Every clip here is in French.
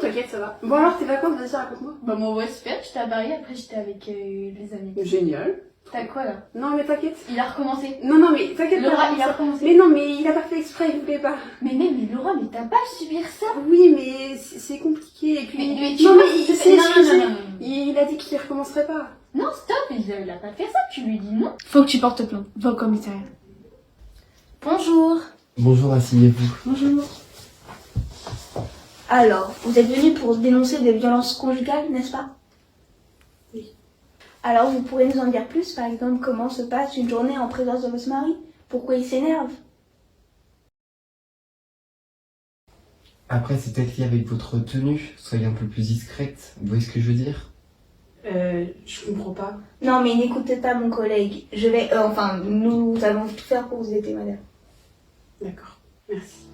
t'inquiète, ça va. Bon alors, tes vacances, vas-y, raconte-moi. Bah moi ouais super, j'étais à Paris, après j'étais avec les amis. Génial. T'as quoi là? Non, mais t'inquiète. Il a recommencé. Non, mais t'inquiète pas. Laura, il a recommencé. Mais non, mais il a pas fait exprès, il voulait pas. Mais Laura, mais t'as pas à subir ça. Oui, mais c'est compliqué. Et puis... Mais tu non, vois, mais il c'est- s'est non, excusé. non. Il a dit qu'il recommencerait pas. Non, stop, il a pas fait ça, tu lui dis non. Faut que tu portes plainte. Va au commissariat. Bonjour. Bonjour, asseyez-vous. Bonjour. Alors, vous êtes venu pour dénoncer des violences conjugales, n'est-ce pas? Oui. Alors, vous pourrez nous en dire plus, par exemple, comment se passe une journée en présence de votre mari? Pourquoi il s'énerve? Après, c'est peut-être lié avec votre tenue. Soyez un peu plus discrète. Vous voyez ce que je veux dire? Je comprends pas. Non, mais n'écoutez pas mon collègue. Nous allons tout faire pour vous aider, madame. D'accord, merci.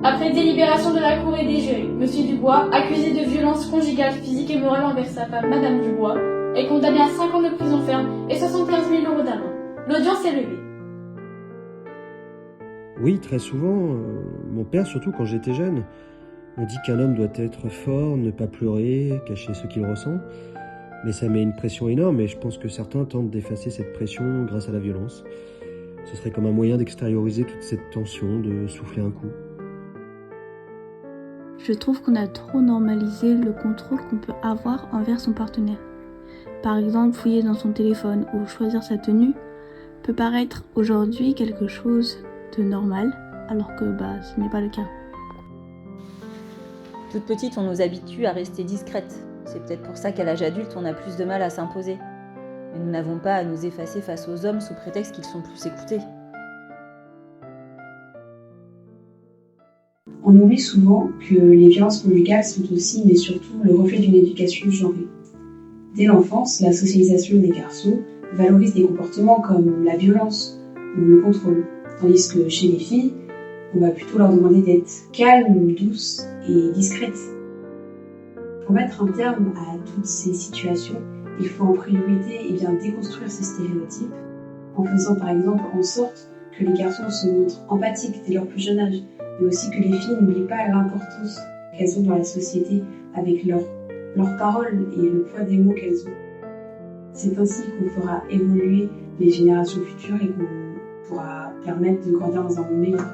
Après délibération de la cour et des jurys, Monsieur Dubois, accusé de violence conjugale, physique et morale envers sa femme, Madame Dubois, est condamné à 5 ans de prison ferme et 75 000 € d'amende. L'audience est levée. Oui, très souvent. Mon père, surtout quand j'étais jeune, on dit qu'un homme doit être fort, ne pas pleurer, cacher ce qu'il ressent. Mais ça met une pression énorme et je pense que certains tentent d'effacer cette pression grâce à la violence. Ce serait comme un moyen d'extérioriser toute cette tension, de souffler un coup. Je trouve qu'on a trop normalisé le contrôle qu'on peut avoir envers son partenaire. Par exemple, fouiller dans son téléphone ou choisir sa tenue peut paraître aujourd'hui quelque chose de normal, alors que ce n'est pas le cas. Toute petite, on nous habitue à rester discrète. C'est peut-être pour ça qu'à l'âge adulte, on a plus de mal à s'imposer. Mais nous n'avons pas à nous effacer face aux hommes sous prétexte qu'ils sont plus écoutés. On oublie souvent que les violences conjugales sont aussi, mais surtout, le reflet d'une éducation genrée. Dès l'enfance, la socialisation des garçons valorise des comportements comme la violence ou le contrôle, tandis que chez les filles, on va plutôt leur demander d'être calmes, douces et discrètes. Pour mettre un terme à toutes ces situations, il faut en priorité déconstruire ces stéréotypes, en faisant par exemple en sorte que les garçons se montrent empathiques dès leur plus jeune âge, mais aussi que les filles n'oublient pas l'importance qu'elles ont dans la société avec leurs paroles et le poids des mots qu'elles ont. C'est ainsi qu'on fera évoluer les générations futures et qu'on pourra permettre de grandir dans un monde meilleur.